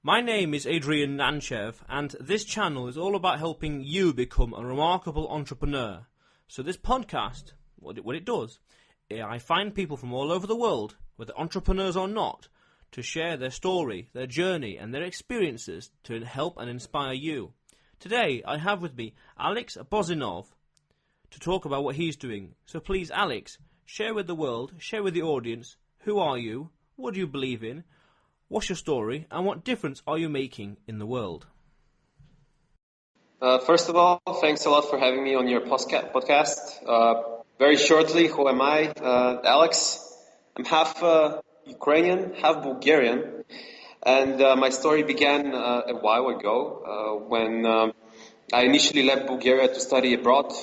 My name is Adrian Nantchev, and this channel is all about helping you become a remarkable entrepreneur. So this podcast, what it does, I find people from all over the world, whether entrepreneurs or not, to share their story, their journey, and their experiences to help and inspire you. Today, I have with me Aleks Bozhinov to talk about what he's doing. So please, Alex, share with the world, share with the audience, who are you, what do you believe in, what's your story, and what difference are you making in the world? First of all, thanks a lot for having me on your podcast. Very shortly, who am I? Alex. I'm half Ukrainian, half Bulgarian, and my story began a while ago when I initially left Bulgaria to study abroad,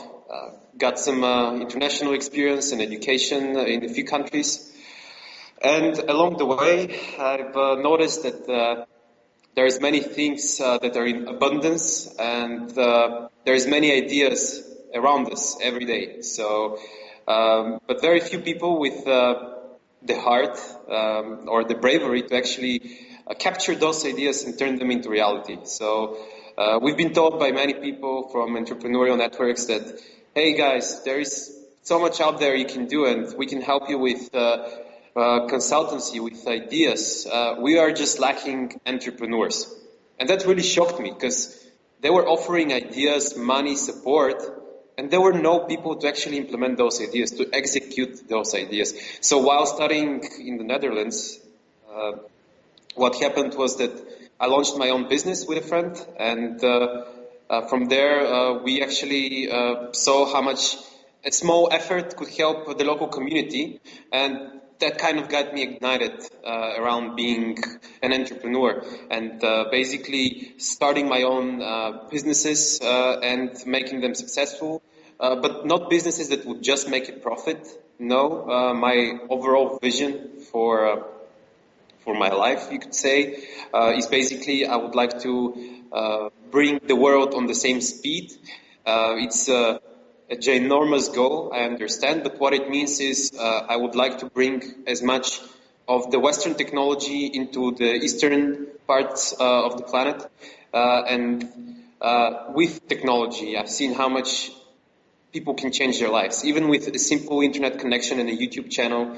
got some international experience and education in a few countries. And along the way, I've noticed that there's many things that are in abundance, and there's many ideas around us every day. So, but very few people with the heart or the bravery to actually capture those ideas and turn them into reality. So, we've been told by many people from entrepreneurial networks that, hey guys, there is so much out there you can do, and we can help you with consultancy, with ideas. We are just lacking entrepreneurs. And that really shocked me because they were offering ideas, money, support, and there were no people to actually implement those ideas, to execute those ideas. So while studying in the Netherlands, what happened was that I launched my own business with a friend, and from there we actually saw how much a small effort could help the local community, and that kind of got me ignited around being an entrepreneur and basically starting my own businesses and making them successful, but not businesses that would just make a profit. No, my overall vision for my life, you could say, is basically I would like to bring the world on the same speed. It's a ginormous goal, I understand, but what it means is I would like to bring as much of the Western technology into the Eastern parts of the planet. And with technology, I've seen how much people can change their lives. Even with a simple internet connection and a YouTube channel,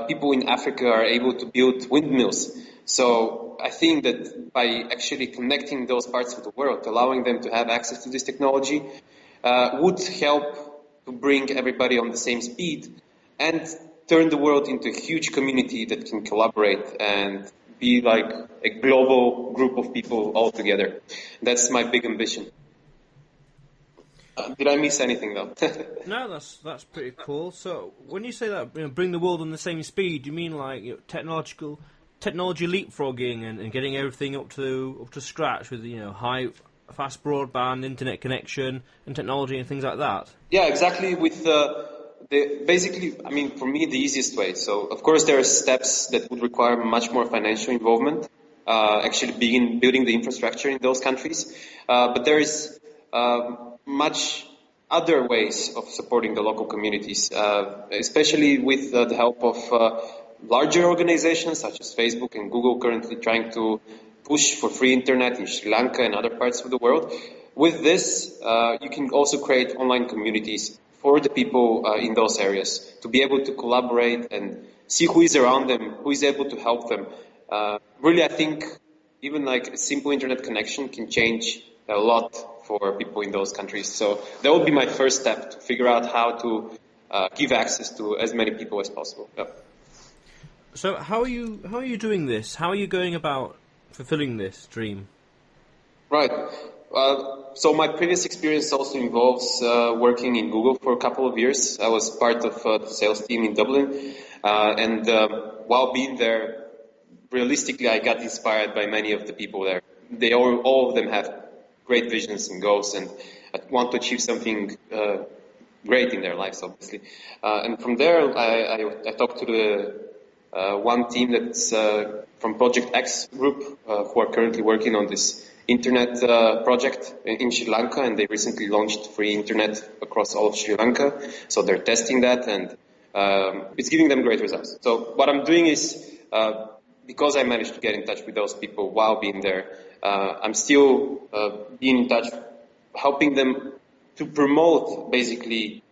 people in Africa are able to build windmills. So I think that by actually connecting those parts of the world, allowing them to have access to this technology, would help to bring everybody on the same speed and turn the world into a huge community that can collaborate and be like a global group of people all together. That's my big ambition. Did I miss anything though? No, that's pretty cool. So when you say that, bring the world on the same speed, do you mean like technology leapfrogging and getting everything up to scratch with fast broadband, internet connection, and technology and things like that? Yeah, exactly. With basically, I mean, for me, the easiest way. So, of course, there are steps that would require much more financial involvement, actually building the infrastructure in those countries. But there is much other ways of supporting the local communities, especially with the help of larger organizations such as Facebook and Google currently trying to push for free internet in Sri Lanka and other parts of the world. With this, you can also create online communities for the people in those areas to be able to collaborate and see who is around them, who is able to help them. Really, I think even like a simple internet connection can change a lot for people in those countries. So that would be my first step, to figure out how to give access to as many people as possible. Yeah. So how are you doing this? How are you going about fulfilling this dream? Right. So my previous experience also involves working in Google for a couple of years. I was part of the sales team in Dublin, and while being there, realistically, I got inspired by many of the people there. They all of them have great visions and goals, and want to achieve something great in their lives, obviously. And from there, I talked to the one team that's from Project X group, who are currently working on this internet project in Sri Lanka, and they recently launched free internet across all of Sri Lanka. So they're testing that, and it's giving them great results. So what I'm doing is because I managed to get in touch with those people while being there, I'm still being in touch, helping them to promote basically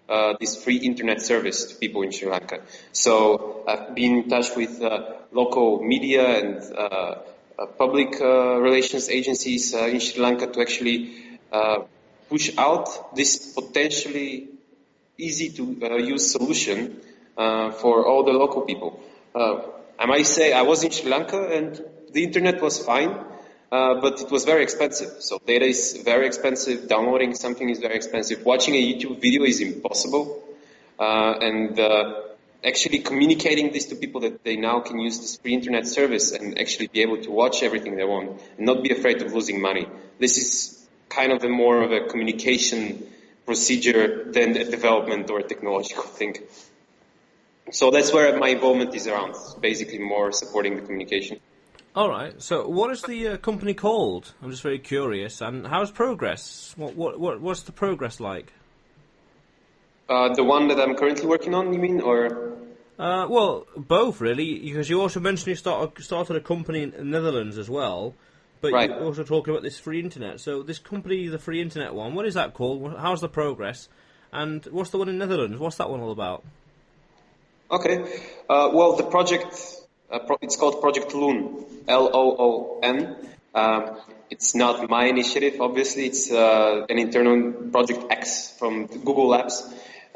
this free internet service to people in Sri Lanka. So I've been in touch with local media and public relations agencies in Sri Lanka to actually push out this potentially easy to use solution for all the local people. I might say I was in Sri Lanka and the internet was fine, but it was very expensive. So data is very expensive, downloading something is very expensive, watching a YouTube video is impossible, and actually communicating this to people that they now can use this free internet service and actually be able to watch everything they want and not be afraid of losing money. This is kind of more of a communication procedure than a development or a technological thing. So that's where my involvement is around, basically more supporting the communication. All right. So, what is the company called? I'm just very curious. And how's progress? What's the progress like? The one that I'm currently working on, you mean, or? Well, both really, because you also mentioned you started a company in the Netherlands as well, but right. You're also talking about this free internet. So, this company, the free internet one, what is that called? How's the progress? And what's the one in the Netherlands? What's that one all about? Okay. Well, the project, it's called Project Loon, Loon. It's not my initiative, obviously. It's an internal Project X from Google Labs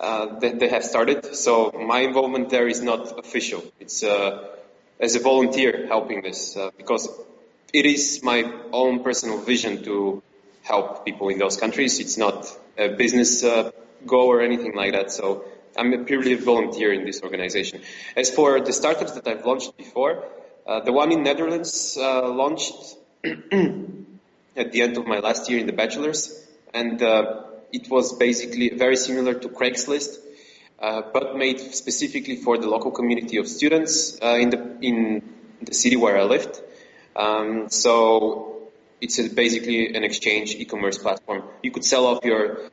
that they have started. So my involvement there is not official. It's as a volunteer helping this because it is my own personal vision to help people in those countries. It's not a business goal or anything like that. So I'm purely a volunteer in this organization. As for the startups that I've launched before, the one in Netherlands launched at the end of my last year in the bachelor's, and it was basically very similar to Craigslist, but made specifically for the local community of students in the city where I lived. So it's basically an exchange e-commerce platform. You could sell off your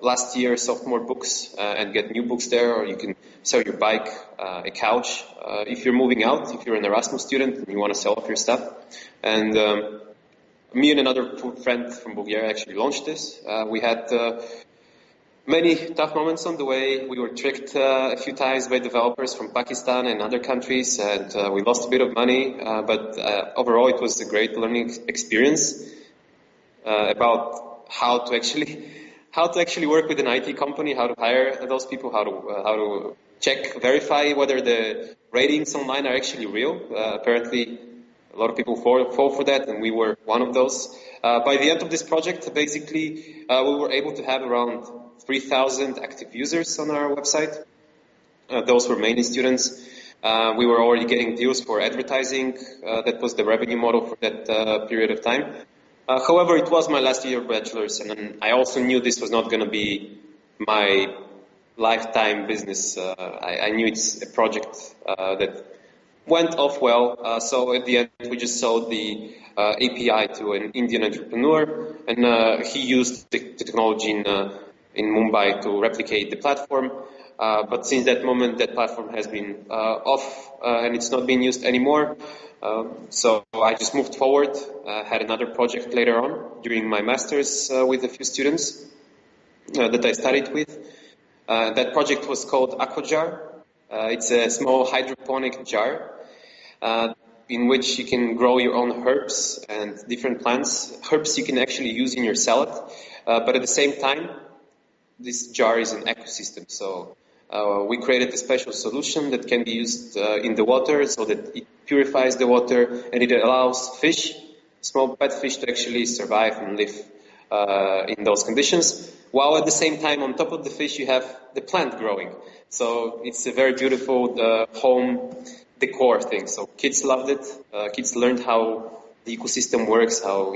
last year sophomore books and get new books there, or you can sell your bike, a couch. If you're moving out, if you're an Erasmus student and you want to sell off your stuff. And me and another friend from Bulgaria actually launched this. We had many tough moments on the way. We were tricked a few times by developers from Pakistan and other countries, and we lost a bit of money. But overall, it was a great learning experience about how to actually work with an IT company, how to hire those people, how to check, verify whether the ratings online are actually real. Apparently, a lot of people fall for that, and we were one of those. By the end of this project, basically, we were able to have around 3,000 active users on our website. Those were mainly students. We were already getting deals for advertising. That was the revenue model for that period of time. However, it was my last year of bachelor's, and I also knew this was not going to be my lifetime business. I knew it's a project that went off well. So at the end, we just sold the API to an Indian entrepreneur, and he used the technology in Mumbai to replicate the platform. But since that moment, that platform has been off and it's not being used anymore. So I just moved forward, had another project later on during my master's with a few students that I studied with. That project was called Aquajar. It's a small hydroponic jar in which you can grow your own herbs and different plants. Herbs you can actually use in your salad, but at the same time, this jar is an ecosystem. So we created a special solution that can be used in the water so that it purifies the water and it allows fish, small pet fish, to actually survive and live in those conditions. While at the same time, on top of the fish, you have the plant growing. So it's a very beautiful home decor thing. So kids loved it. Kids learned how the ecosystem works, how,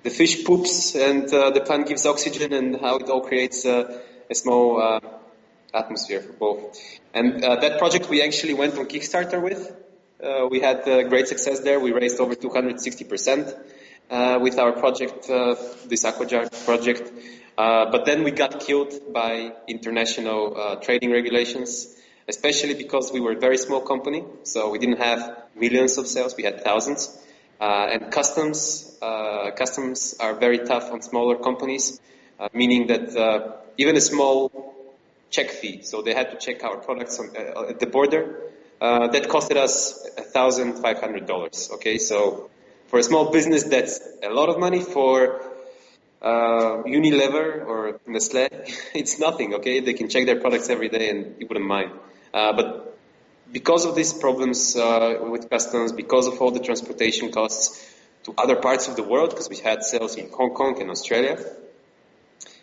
the fish poops and the plant gives oxygen, and how it all creates a small atmosphere for both. And that project we actually went on Kickstarter with. We had great success there. We raised over 260% with our project, this Aquajar project. But then we got killed by international trading regulations, especially because we were a very small company. So we didn't have millions of sales. We had thousands. And customs are very tough on smaller companies, meaning that even a small check fee, so they had to check our products at the border, that costed us $1,500. Okay, so for a small business, that's a lot of money. For Unilever or Nestle, it's nothing. Okay, they can check their products every day, and you wouldn't mind. But because of these problems with customs, because of all the transportation costs to other parts of the world, because we had sales in Hong Kong and Australia,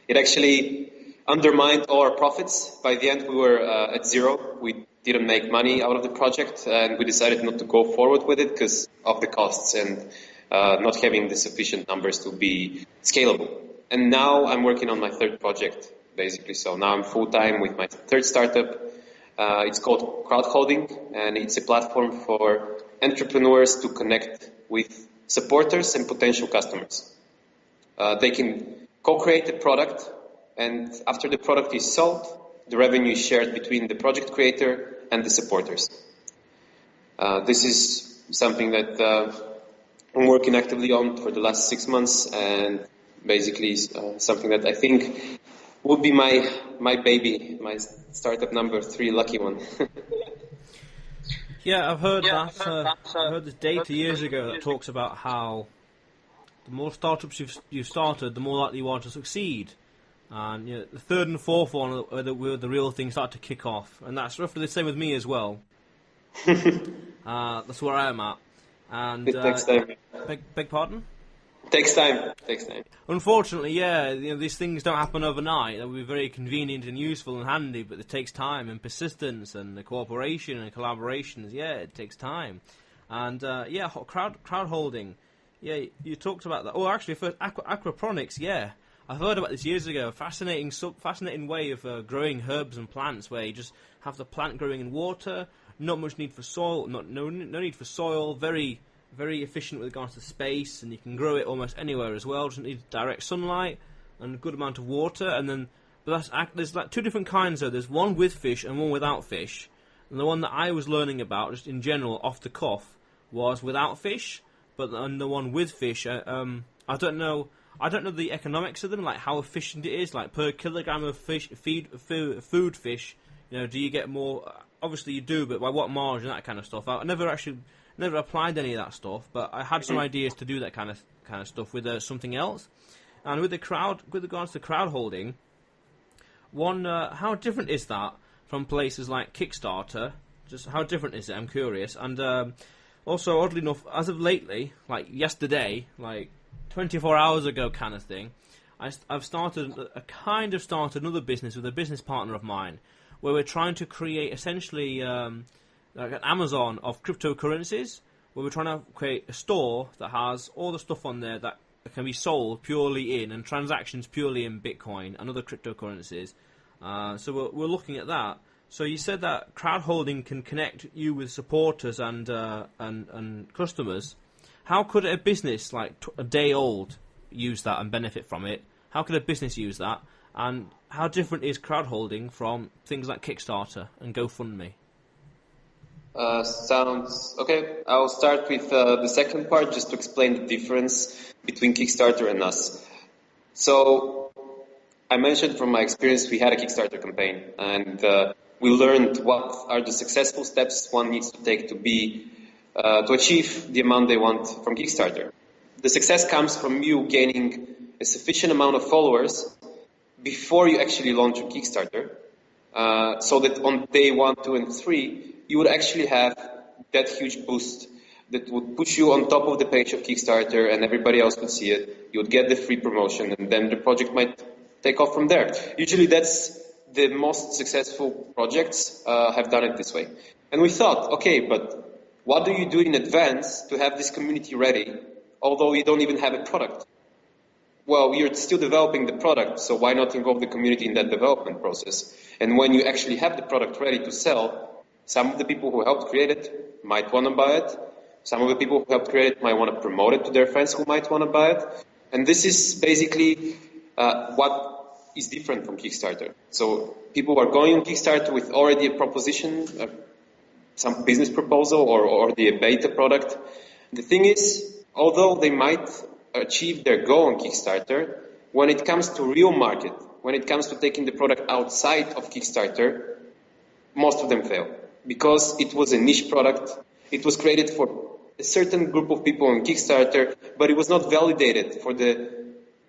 it actually undermined all our profits. By the end, we were at zero. We didn't make money out of the project, and we decided not to go forward with it because of the costs and not having the sufficient numbers to be scalable. And now I'm working on my third project, basically. So now I'm full-time with my third startup. It's called crowdfunding, and it's a platform for entrepreneurs to connect with supporters and potential customers. They can co-create a product, and after the product is sold, the revenue is shared between the project creator and the supporters. This is something that I'm working actively on for the last 6 months, and basically something that I think would be my baby, my startup number 3 lucky one. Yeah, I've heard that. I heard this data years ago that talks about how the more startups you've started, the more likely you are to succeed. And the third and fourth one where the real things start to kick off, and that's roughly the same with me as well. That's where I am at. And it takes time. Beg pardon? Takes time. Unfortunately, yeah, these things don't happen overnight. They'll be very convenient and useful and handy, but it takes time and persistence and the cooperation and collaborations. Yeah, it takes time. And crowd holding. Yeah, you talked about that. Oh, actually, first aquaponics. Yeah, I've heard about this years ago. Fascinating way of growing herbs and plants, where you just have the plant growing in water. Not much need for soil. No need for soil. Very efficient with regards to space, and you can grow it almost anywhere as well. Doesn't need direct sunlight and a good amount of water. And then, there's like 2 different kinds though. There's one with fish and one without fish. And the one that I was learning about, just in general, off the cuff, was without fish. But the one with fish, I don't know the economics of them, like how efficient it is, like per kilogram of fish, food fish. Do you get more? Obviously you do, but by what margin, that kind of stuff. I never applied any of that stuff, but I had some ideas to do that kind of stuff with something else. And with regards to crowd holding, how different is that from places like Kickstarter? Just how different is it? I'm curious. And also, oddly enough, as of lately, like yesterday, like 24 hours ago, kind of thing, I've started another business with a business partner of mine, where we're trying to create essentially like an Amazon of cryptocurrencies, where we're trying to create a store that has all the stuff on there that can be sold purely in, and transactions purely in Bitcoin and other cryptocurrencies. So we're looking at that. So you said that crowdholding can connect you with supporters and customers. How could a business like a day old use that and benefit from it? How could a business use that? And how different is crowdholding from things like Kickstarter and GoFundMe? Sounds okay. I'll start with the second part, just to explain the difference between Kickstarter and us. So I mentioned from my experience, we had a Kickstarter campaign, and we learned what are the successful steps one needs to take to achieve the amount they want from Kickstarter. The success comes from you gaining a sufficient amount of followers before you actually launch on Kickstarter, so that on day 1, 2, and 3, you would actually have that huge boost that would push you on top of the page of Kickstarter, and everybody else would see it. You would get the free promotion, and then the project might take off from there. Usually that's the most successful projects have done it this way. And we thought, okay, but what do you do in advance to have this community ready, although you don't even have a product? Well, you're still developing the product, so why not involve the community in that development process? And when you actually have the product ready to sell, some of the people who helped create it might want to buy it. Some of the people who helped create it might want to promote it to their friends who might want to buy it. And this is basically what is different from Kickstarter. So people are going on Kickstarter with already a proposition, some business proposal or the beta product. The thing is, although they might achieve their goal on Kickstarter, when it comes to real market, when it comes to taking the product outside of Kickstarter, most of them fail because it was a niche product. It was created for a certain group of people on Kickstarter, but it was not validated for the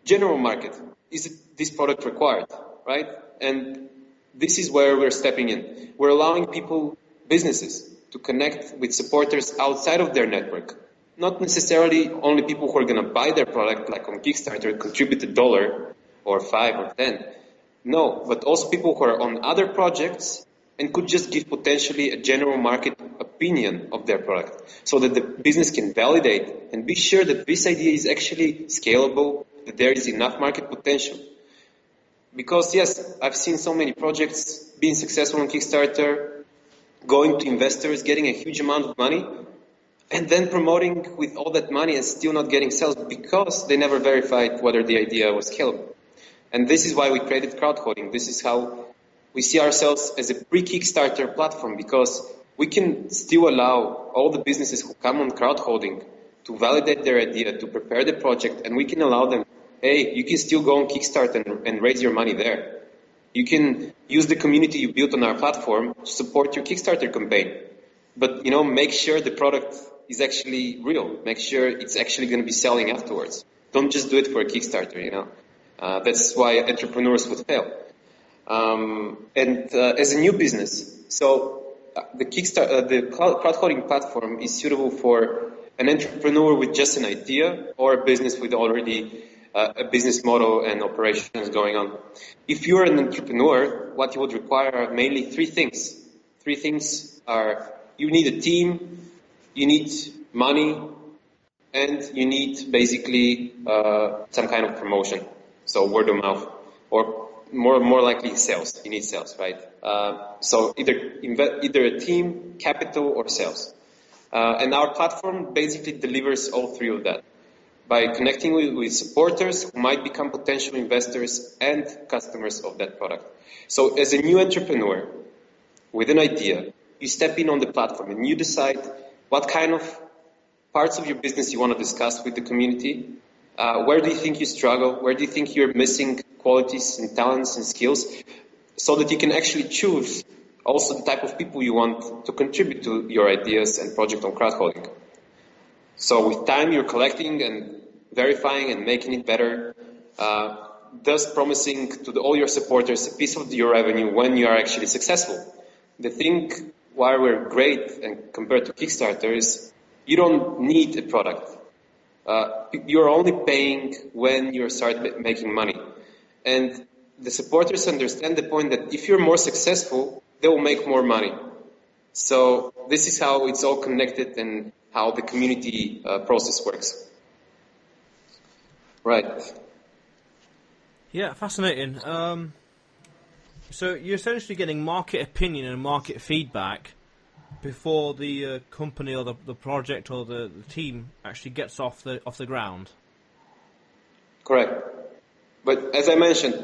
general market. Is this product required, right? And this is where we're stepping in. We're allowing people, businesses, to connect with supporters outside of their network. Not necessarily only people who are going to buy their product, like on Kickstarter, contribute $1 or 5 or 10. No, but also people who are on other projects and could just give potentially a general market opinion of their product so that the business can validate and be sure that this idea is actually scalable, that there is enough market potential. Because yes, I've seen so many projects being successful on Kickstarter, going to investors, getting a huge amount of money, and then promoting with all that money and still not getting sales because they never verified whether the idea was scalable. And this is why we created crowdfunding. This is how we see ourselves as a pre-Kickstarter platform, because we can still allow all the businesses who come on crowdfunding to validate their idea, to prepare the project, and we can allow them, hey, you can still go on Kickstarter and raise your money there. You can use the community you built on our platform to support your Kickstarter campaign. But, make sure the product is actually real. Make sure it's actually going to be selling afterwards. Don't just do it for a Kickstarter, That's why entrepreneurs would fail. As a new business, so the crowdfunding platform is suitable for an entrepreneur with just an idea or a business with already a business model and operations going on. If you're an entrepreneur, what you would require are mainly three things. Three things are: you need a team, you need money, and you need basically some kind of promotion. So word of mouth, or more likely sales. You need sales, right? So either a team, capital, or sales. And our platform basically delivers all three of that by connecting with supporters who might become potential investors and customers of that product. So as a new entrepreneur with an idea, you step in on the platform and you decide what kind of parts of your business you want to discuss with the community. Where do you think you struggle? Where do you think you're missing qualities and talents and skills, so that you can actually choose also the type of people you want to contribute to your ideas and project on crowdfunding. So with time, you're collecting and verifying and making it better, thus promising to all your supporters a piece of your revenue when you are actually successful. The thing why we're great and compared to Kickstarter is you don't need a product. You're only paying when you start making money. And the supporters understand the point that if you're more successful, they will make more money. So this is how it's all connected and how the community process works. Right. Yeah, fascinating. So you're essentially getting market opinion and market feedback before the company or the project or the team actually gets off the ground. Correct. But as I mentioned,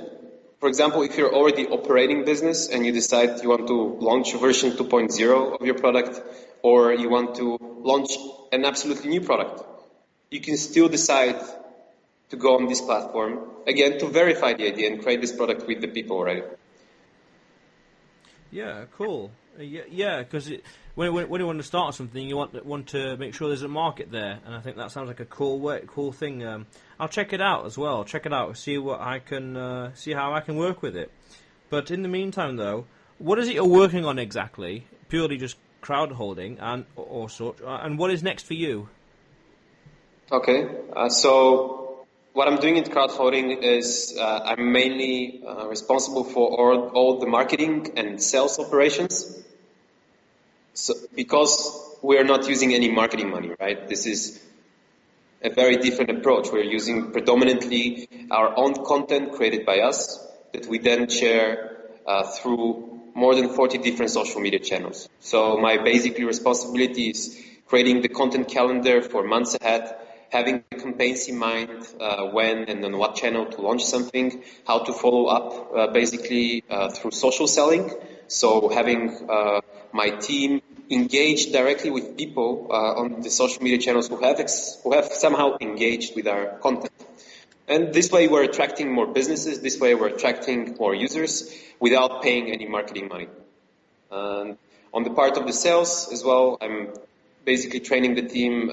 for example, if you're already operating business and you decide you want to launch version 2.0 of your product, or you want to launch an absolutely new product, you can still decide to go on this platform, again, to verify the idea and create this product with the people already. Yeah, cool. Yeah, because when you want to start something, you want to make sure there's a market there, and I think that sounds like a cool thing. I'll check it out as well. Check it out, see what I can see how I can work with it. But in the meantime, though, what is it you're working on exactly? Purely just crowdfunding and or such, and what is next for you? Okay, so what I'm doing in crowdfunding is I'm mainly responsible for all the marketing and sales operations. So, because we are not using any marketing money, right? This is a very different approach. We're using predominantly our own content created by us that we then share through more than 40 different social media channels. So my basic responsibility is creating the content calendar for months ahead, having campaigns in mind, when and on what channel to launch something, how to follow up basically through social selling. So having my team engage directly with people on the social media channels who have somehow engaged with our content. And this way we're attracting more businesses, this way we're attracting more users without paying any marketing money. On the part of the sales as well, I'm basically training the team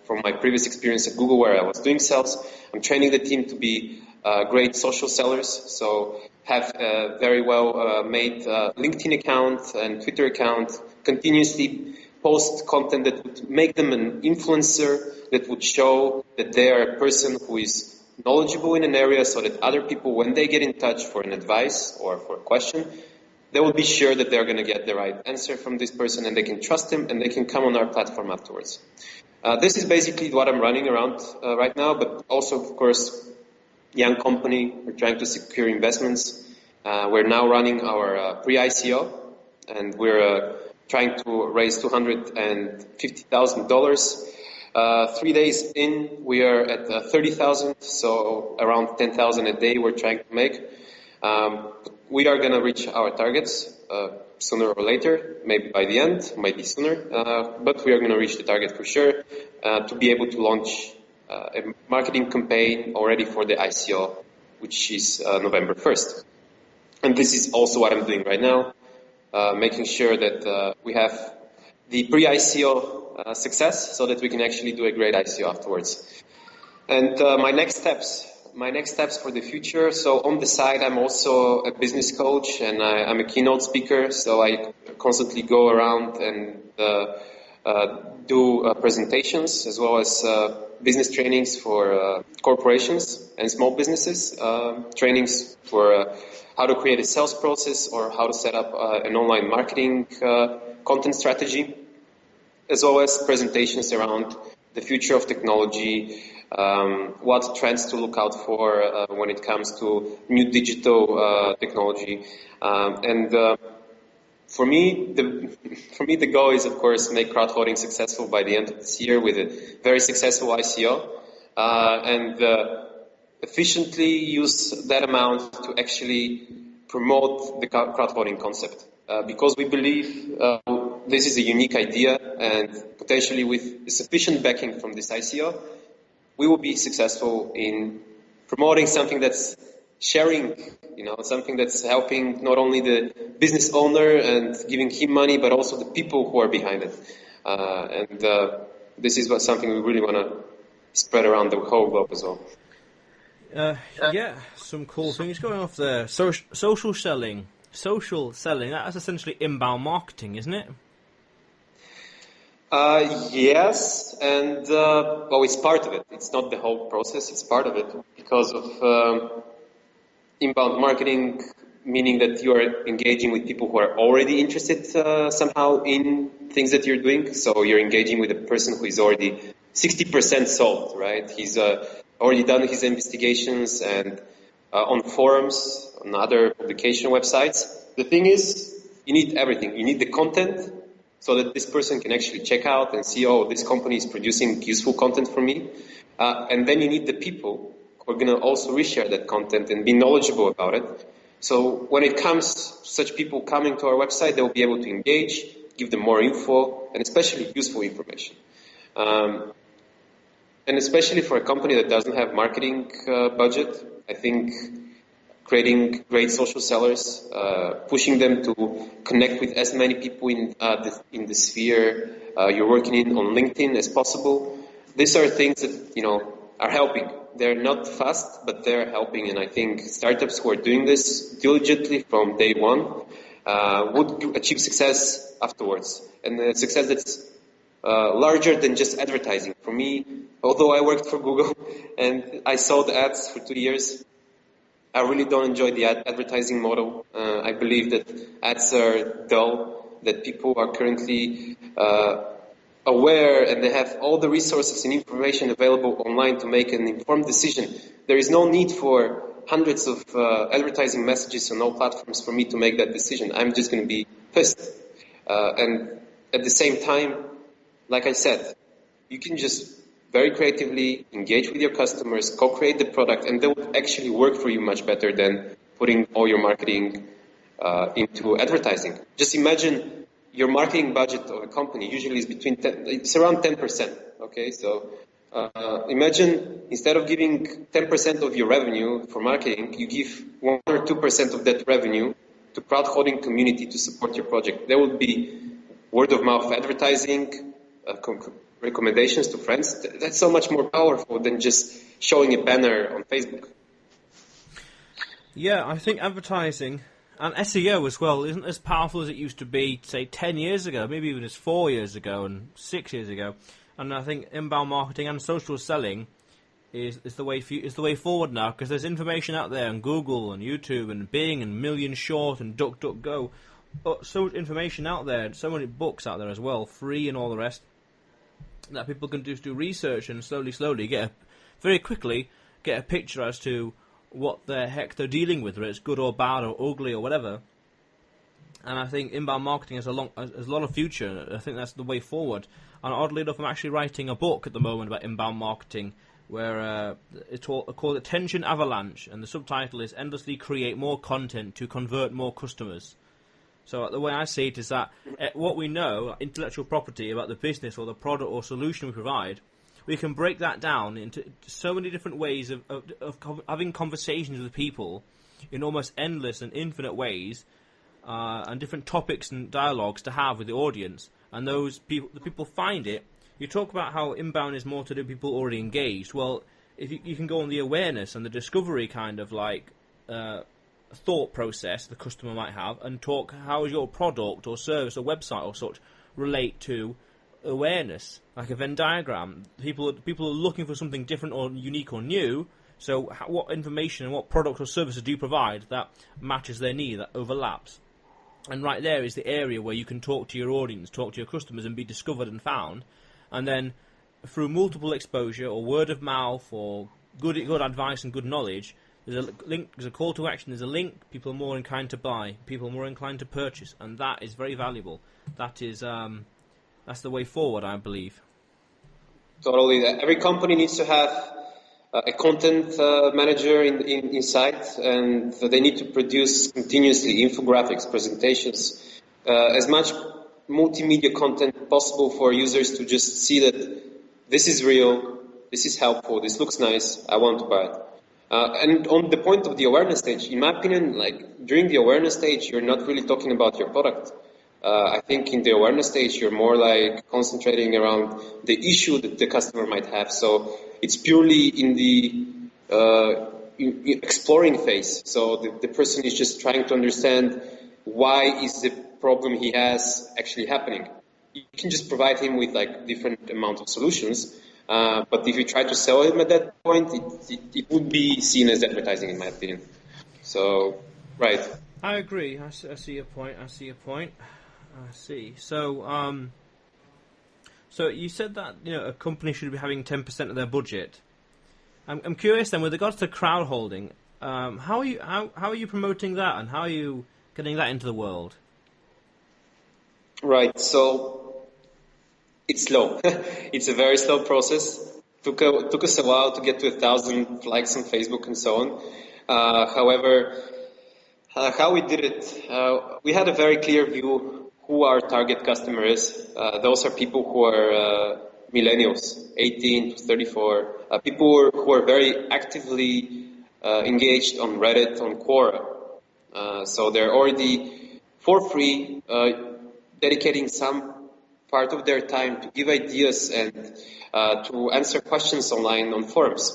from my previous experience at Google where I was doing sales. I'm training the team to be great social sellers, so have a very well made LinkedIn account and Twitter account, continuously post content that would make them an influencer, that would show that they are a person who is knowledgeable in an area, so that other people, when they get in touch for an advice or for a question, they will be sure that they're going to get the right answer from this person and they can trust him and they can come on our platform afterwards. This is basically what I'm running around right now, but also, of course, young company, we're trying to secure investments. We're now running our pre-ICO and we're trying to raise $250,000. 3 days in, we are at 30,000, so around 10,000 a day we're trying to make. We are going to reach our targets sooner or later, maybe by the end, maybe sooner, but we are going to reach the target for sure to be able to launch a marketing campaign already for the ICO, which is November 1st. And this is also what I'm doing right now, making sure that we have the pre-ICO success so that we can actually do a great ICO afterwards. And my next steps for the future. So on the side, I'm also a business coach and I'm a keynote speaker. So I constantly go around and do presentations as well as business trainings for corporations and small businesses, trainings for how to create a sales process or how to set up an online marketing content strategy, as well as presentations around the future of technology, what trends to look out for when it comes to new digital technology. For me, the goal is, of course, make crowdfunding successful by the end of this year with a very successful ICO, and efficiently use that amount to actually promote the crowdfunding concept. Because we believe this is a unique idea, and potentially with sufficient backing from this ICO, we will be successful in promoting something that's sharing, something that's helping not only the business owner and giving him money, but also the people who are behind it. This is something we really want to spread around the whole globe as well. Yeah, some cool things going off there. Social selling, that's essentially inbound marketing, isn't it? Yes, and it's part of it. It's not the whole process, it's part of it because of inbound marketing, meaning that you are engaging with people who are already interested somehow in things that you're doing. So you're engaging with a person who is already 60% sold, right? He's already done his investigations and on forums, on other publication websites. The thing is, you need everything. You need the content so that this person can actually check out and see, oh, this company is producing useful content for me. And then you need the people who are going to also reshare that content and be knowledgeable about it. So when it comes to such people coming to our website, they will be able to engage, give them more info, and especially useful information. And especially for a company that doesn't have marketing budget, I think creating great social sellers, pushing them to connect with as many people in the sphere you're working in on LinkedIn as possible. These are things that are helping. They're not fast, but they're helping. And I think startups who are doing this diligently from day one would achieve success afterwards, and a success that's larger than just advertising. For me, although I worked for Google and I saw the ads for 2 years, I really don't enjoy the advertising model. I believe that ads are dull, that people are currently aware and they have all the resources and information available online to make an informed decision. There is no need for hundreds of advertising messages on all platforms for me to make that decision. I'm just going to be pissed. And at the same time, like I said, you can just very creatively engage with your customers, co-create the product, and they will actually work for you much better than putting all your marketing into advertising. Just imagine your marketing budget of a company usually is it's around 10%. Okay, so imagine instead of giving 10% of your revenue for marketing, you give 1 or 2% of that revenue to crowdfunding community to support your project. There would be word of mouth advertising, recommendations to friends. That's so much more powerful than just showing a banner on Facebook. Yeah, I think advertising and SEO as well isn't as powerful as it used to be, say, 10 years ago, maybe even just 4 years ago and 6 years ago. And I think inbound marketing and social selling is the way forward now, because there's information out there on Google and YouTube and Bing and Million Short and DuckDuckGo. So much information out there, and so many books out there as well, free and all the rest, that people can just do research and slowly very quickly get a picture as to what the heck they're dealing with, whether it's good or bad or ugly or whatever. And I think inbound marketing has a lot of future. I think that's the way forward. And oddly enough, I'm actually writing a book at the moment about inbound marketing, where it's called Attention Avalanche, and the subtitle is Endlessly Create More Content to Convert More Customers. So the way I see it is that what we know, intellectual property, about the business or the product or solution we provide, we can break that down into so many different ways of having conversations with people in almost endless and infinite ways, and different topics and dialogues to have with the audience. And the people find it. You talk about how inbound is more to do with people already engaged. Well, if you can go on the awareness and the discovery kind of like thought process the customer might have, and talk how your product or service or website or such relate to awareness, like a Venn diagram. People are looking for something different or unique or new. So what information and what product or services do you provide that matches their need, that overlaps? And right there is the area where you can talk to your audience, talk to your customers, and be discovered and found. And then through multiple exposure or word of mouth or good advice and good knowledge, there's a link, there's a call to action, there's a link, people are more inclined to buy, people are more inclined to purchase, and that is very valuable. That is that's the way forward, I believe. Totally. Every company needs to have a content manager inside, and they need to produce continuously infographics, presentations, as much multimedia content possible for users to just see that this is real, this is helpful, this looks nice, I want to buy it. And on the point of the awareness stage, in my opinion, like during the awareness stage, you're not really talking about your product. I think in the awareness stage, you're more like concentrating around the issue that the customer might have. So it's purely in the exploring phase. So the person is just trying to understand why is the problem he has actually happening. You can just provide him with like different amount of solutions. But if you try to sell him at that point, it would be seen as advertising, in my opinion. So, right. I agree. I see your point. I see. So, so you said that a company should be having 10% of their budget. I'm curious then, with regards to crowdfunding, how are you promoting that, and how are you getting that into the world? Right. So it's slow. It's a very slow process. Took us a while to get to 1,000 likes on Facebook and so on. However, how we did it, we had a very clear view who our target customer is. Those are people who are millennials, 18 to 34, people who are very actively engaged on Reddit, on Quora. So they're already, for free, dedicating some part of their time to give ideas and to answer questions online on forums.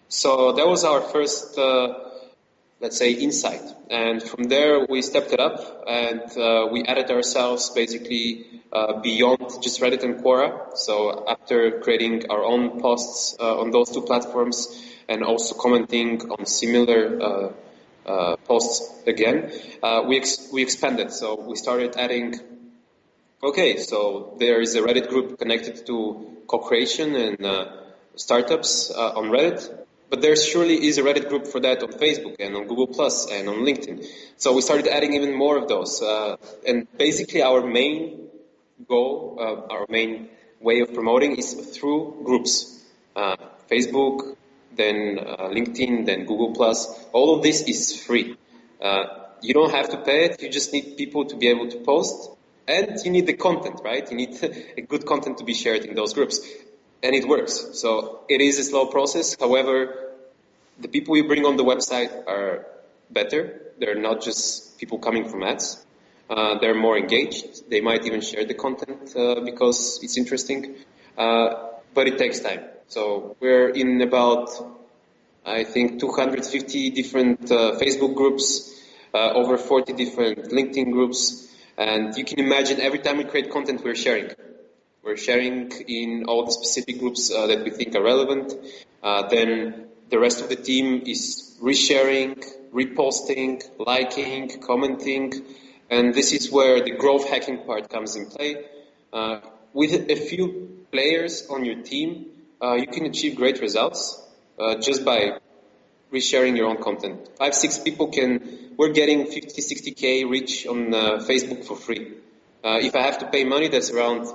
So that was our first, let's say, insight. And from there, we stepped it up, and we added ourselves basically beyond just Reddit and Quora. So after creating our own posts on those two platforms and also commenting on similar posts again, we expanded. So we started adding, okay, so there is a Reddit group connected to co-creation and startups on Reddit. But there surely is a Reddit group for that on Facebook and on Google Plus and on LinkedIn. So we started adding even more of those. And basically our main goal, our main way of promoting is through groups. Facebook, then LinkedIn, then Google Plus. All of this is free. You don't have to pay it. You just need people to be able to post And you need the content, right? You need a good content to be shared in those groups. And it works. So it is a slow process. However, the people we bring on the website are better. They're not just people coming from ads. They're more engaged. They might even share the content because it's interesting. But it takes time. So we're in about, I think, 250 different Facebook groups, over 40 different LinkedIn groups. And you can imagine every time we create content, we're sharing. We're sharing in all the specific groups that we think are relevant. Then the rest of the team is resharing, reposting, liking, commenting. And this is where the growth hacking part comes in play. With a few players on your team, you can achieve great results just by resharing your own content. 5-6 people we're getting 50, 60K reach on Facebook for free. If I have to pay money, that's around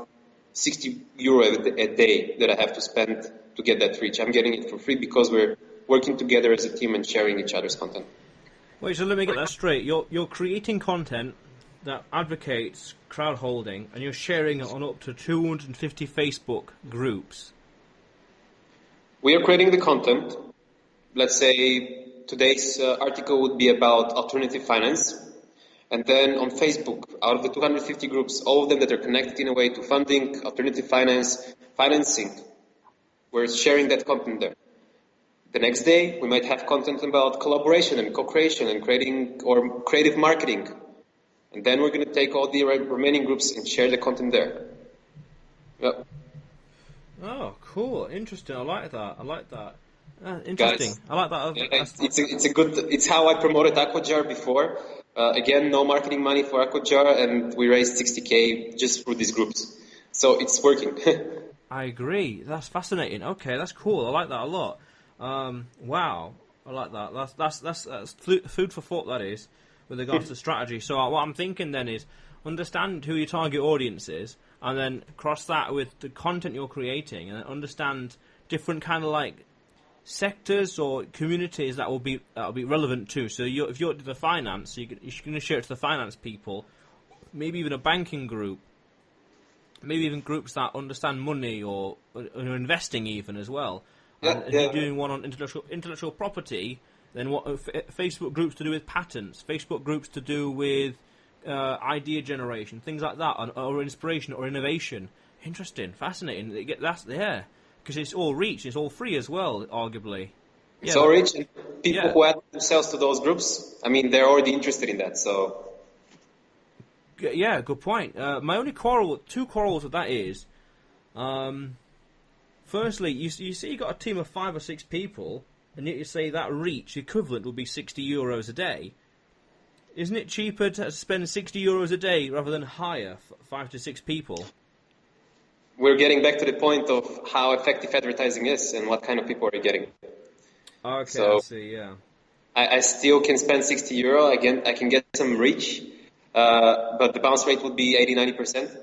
60 euro a day that I have to spend to get that reach. I'm getting it for free because we're working together as a team and sharing each other's content. Wait, so let me get that straight. You're creating content that advocates crowdholding, and you're sharing it on up to 250 Facebook groups. We are creating the content. Let's say today's article would be about alternative finance. And then on Facebook, out of the 250 groups, all of them that are connected in a way to funding, alternative finance, financing, we're sharing that content there. The next day, we might have content about collaboration and co-creation and creating or creative marketing. And then we're going to take all the remaining groups and share the content there. Yep. Oh, cool. Interesting. I like that. Interesting. Guys, I like that. It's how I promoted Aquajar before. Again, no marketing money for Aquajar, and we raised 60K just through these groups. So it's working. I agree. That's fascinating. Okay, that's cool. I like that a lot. Wow, I like that. That's food for thought. That is, with regards to strategy. So what I'm thinking then is understand who your target audience is, and then cross that with the content you're creating, and then understand different kind of like sectors or communities that will be relevant too. So if you're to the finance, you're going to share it to the finance people, maybe even a banking group, maybe even groups that understand money or investing even as well. And if you're doing one on intellectual property, then what Facebook groups to do with patents, Facebook groups to do with idea generation, things like that, or inspiration or innovation. Interesting, fascinating. Because it's all reach, it's all free as well, arguably. It's all reach, and people who add themselves to those groups, I mean, they're already interested in that, so... Yeah, good point. My only two quarrels with that is, firstly, you see you got a team of 5 or 6 people, and yet you say that reach equivalent will be 60 euros a day. Isn't it cheaper to spend 60 euros a day rather than hire 5 to 6 people? We're getting back to the point of how effective advertising is and what kind of people are you getting. Okay, so I see, yeah. I still can spend 60 euro. Again, I can get some reach, but the bounce rate would be 80-90%.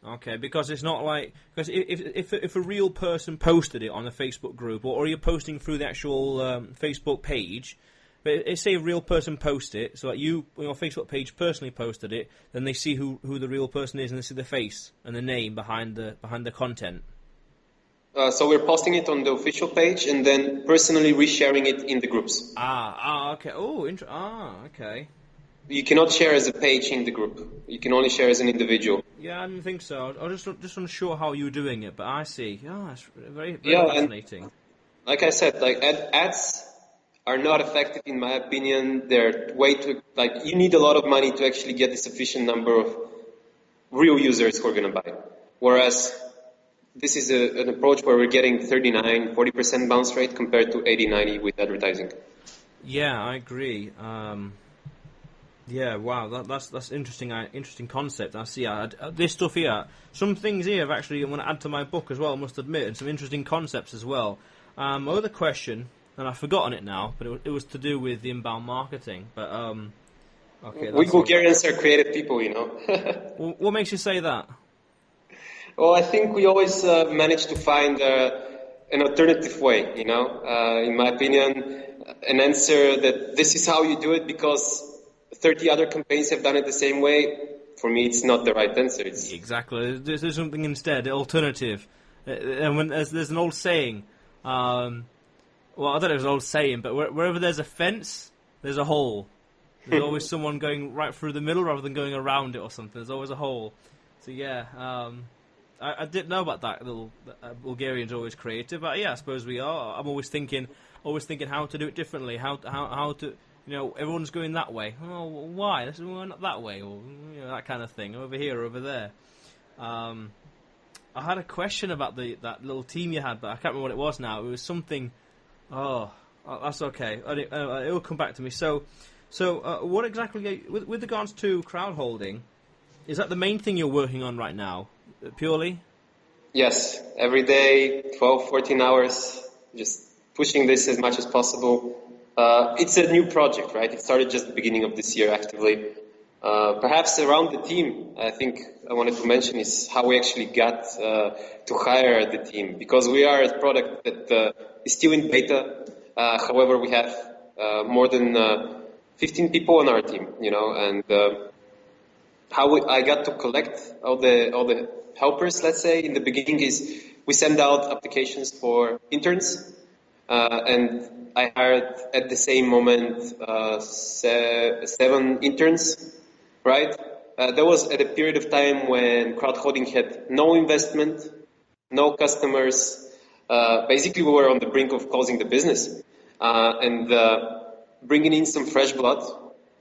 Okay, because it's not like... Because if a real person posted it on a Facebook group, or you're posting through the actual Facebook page... But say a real person posts it, so like your Facebook page personally posted it, then they see who the real person is, and they see the face and the name behind the content. So we're posting it on the official page and then personally resharing it in the groups. Okay. Oh, okay. You cannot share as a page in the group. You can only share as an individual. Yeah, I didn't think so. I was just unsure how you were doing it, but I see. Yeah, it's very fascinating. And like I said, ads are not effective in my opinion. They're way too, you need a lot of money to actually get a sufficient number of real users who are going to buy. Whereas this is an approach where we're getting 39-40% bounce rate compared to 80-90 with advertising. Yeah, I agree. Yeah, wow, that's interesting. Interesting concept. I see. This stuff here, some things here I've actually want to add to my book as well. I must admit, and some interesting concepts as well. My other question, and I've forgotten it now, but it was to do with the inbound marketing. But okay, we Bulgarians are creative people, you know. What makes you say that? Well, I think we always manage to find an alternative way, you know. In my opinion, an answer that this is how you do it because 30 other campaigns have done it the same way. for me, it's not the right answer. Exactly. There's something instead, alternative. And when there's an old saying, well, I don't know if it's an old saying, but wherever there's a fence, there's a hole. There's always someone going right through the middle rather than going around it or something. There's always a hole. So yeah, I didn't know about that. Bulgarians are always creative, but yeah, I suppose we are. I'm always thinking how to do it differently. How to, everyone's going that way. Oh, why? Why not that way? Or that kind of thing. Over here, over there. I had a question about that little team you had, but I can't remember what it was now. It was something. Oh, that's okay. It will come back to me. So, what exactly, with regards to crowdholding, is that the main thing you're working on right now, purely? Yes, every day, 12, 14 hours, just pushing this as much as possible. It's a new project, right? It started just the beginning of this year actively. Perhaps around the team, I think I wanted to mention is how we actually got to hire the team, because we are a product that is still in beta. However, we have more than 15 people on our team, and how I got to collect all the helpers, let's say, in the beginning is we send out applications for interns, and I hired at the same moment 7 interns, right? That was at a period of time when crowdfunding had no investment, no customers. Basically, we were on the brink of closing the business, and bringing in some fresh blood,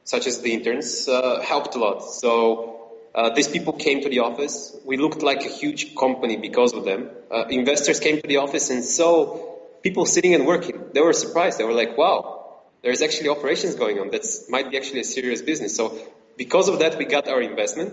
such as the interns, helped a lot. So these people came to the office. We looked like a huge company because of them. Investors came to the office and saw people sitting and working. They were surprised. They were like, wow, there's actually operations going on. That might be actually a serious business. So because of that, we got our investment,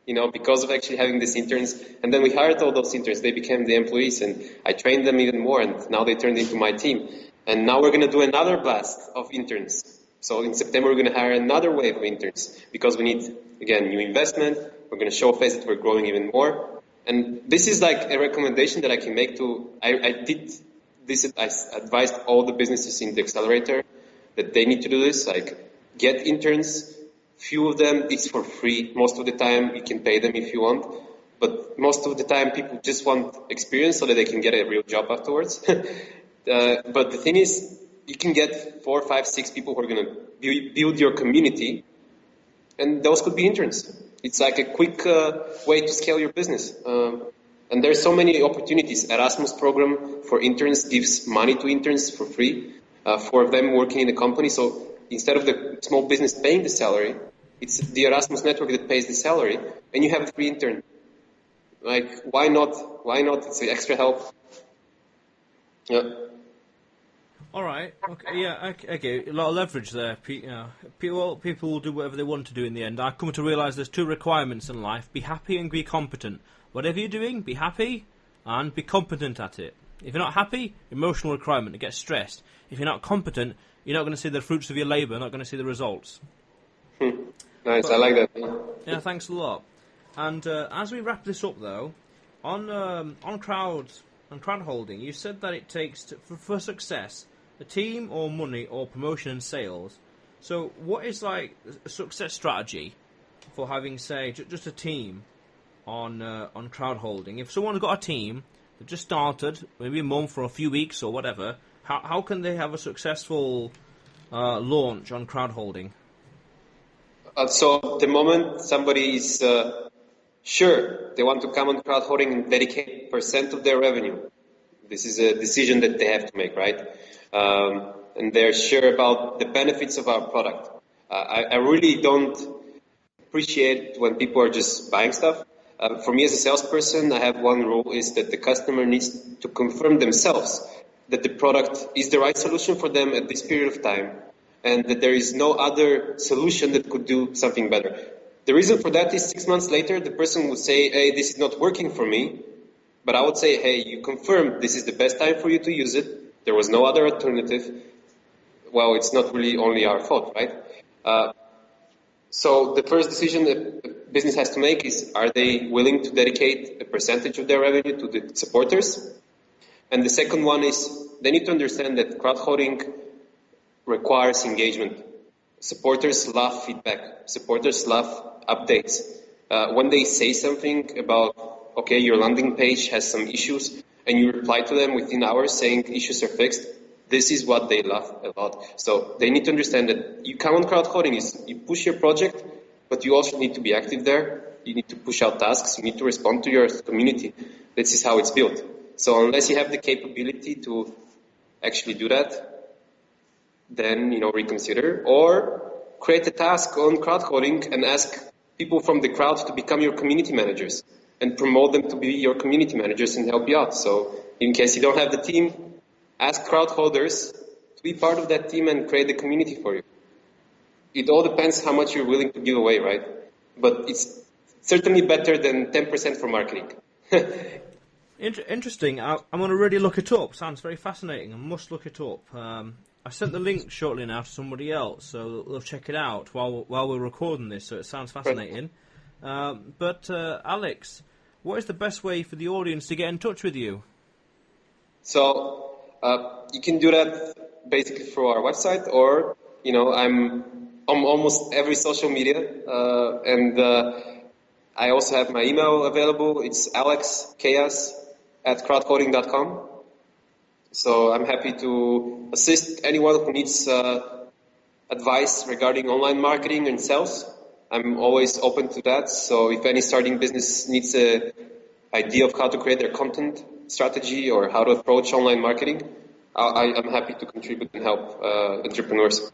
because of actually having these interns. And then we hired all those interns. They became the employees, and I trained them even more, and now they turned into my team. And now we're going to do another blast of interns. So in September, we're going to hire another wave of interns because we need, again, new investment. We're going to show face that we're growing even more. And this is like a recommendation that I can make I did this, I advised all the businesses in the accelerator that they need to do this, like get interns. Few of them, it's for free. Most of the time, you can pay them if you want. But most of the time, people just want experience so that they can get a real job afterwards. But the thing is, you can get 4, 5, 6 people who are going to build your community, and those could be interns. It's like a quick way to scale your business. And there's so many opportunities. Erasmus program for interns gives money to interns for free for them working in the company. So instead of the small business paying the salary, it's the Erasmus network that pays the salary, and you have a free intern. Like, why not? Why not? It's extra help. Yeah. All right. Okay. Yeah. Okay. A lot of leverage there. People will do whatever they want to do in the end. I come to realise there's 2 requirements in life: be happy and be competent. Whatever you're doing, be happy and be competent at it. If you're not happy, emotional requirement to get stressed. If you're not competent, you're not going to see the fruits of your labour. Not going to see the results. Nice. I like that. Yeah. Thanks a lot. And as we wrap this up, though, on crowdholding, you said that it takes for success a team or money or promotion and sales. So what is like a success strategy for having, say, just a team on crowdholding? If someone's got a team, they've just started, maybe a month or a few weeks or whatever, how can they have a successful launch on crowdholding? So the moment somebody is sure they want to come on crowdholding and dedicate % of their revenue, this is a decision that they have to make, right? And they're sure about the benefits of our product. I really don't appreciate when people are just buying stuff. For me as a salesperson, I have one rule, is that the customer needs to confirm themselves that the product is the right solution for them at this period of time, and that there is no other solution that could do something better. The reason for that is 6 months later, the person would say, hey, this is not working for me. But I would say, hey, you confirmed this is the best time for you to use it. There was no other alternative. Well, it's not really only our fault, right? So the first decision that a business has to make is, are they willing to dedicate a percentage of their revenue to the supporters? And the second one is, they need to understand that crowdfunding requires engagement. supporters love feedback. Supporters love updates. When they say something about, okay, your landing page has some issues, and you reply to them within hours saying issues are fixed, this is what they love a lot. So they need to understand that you come on crowdfunding is you push your project, but you also need to be active there. You need to push out tasks. You need to respond to your community. This is how it's built. So unless you have the capability to actually do that, then, reconsider or create a task on crowdfunding and ask people from the crowd to become your community managers and promote them to be your community managers and help you out. So in case you don't have the team, ask crowdholders to be part of that team and create the community for you. It all depends how much you're willing to give away, right? But it's certainly better than 10% for marketing. Interesting. I'm going to really look it up. Sounds very fascinating. I must look it up. I sent the link shortly now to somebody else, so they'll check it out while we're recording this, so it sounds fascinating. But Aleks, what is the best way for the audience to get in touch with you? So you can do that basically through our website, or I'm on almost every social media, and I also have my email available. It's alexkayas@crowdfunding.com. So I'm happy to assist anyone who needs advice regarding online marketing and sales. I'm always open to that. So if any starting business needs an idea of how to create their content strategy or how to approach online marketing, I'm happy to contribute and help entrepreneurs.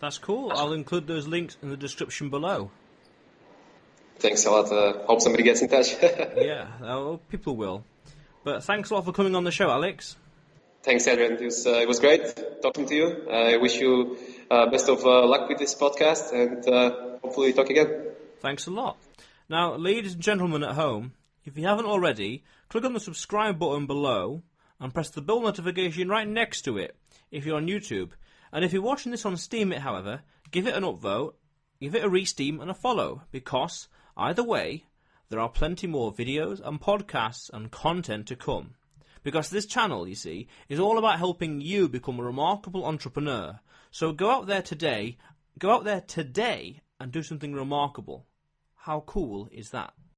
That's cool. I'll include those links in the description below. Thanks a lot. Hope somebody gets in touch. Yeah, people will. But thanks a lot for coming on the show, Aleks. Thanks, Adrian. It was great talking to you. I wish you best of luck with this podcast, and hopefully talk again. Thanks a lot. Now, ladies and gentlemen at home, if you haven't already, click on the subscribe button below and press the bell notification right next to it if you're on YouTube. And if you're watching this on Steam, however, give it an upvote, give it a re-steam and a follow, because either way, there are plenty more videos and podcasts and content to come. Because this channel, you see, is all about helping you become a remarkable entrepreneur. So go out there today and do something remarkable. How cool is that?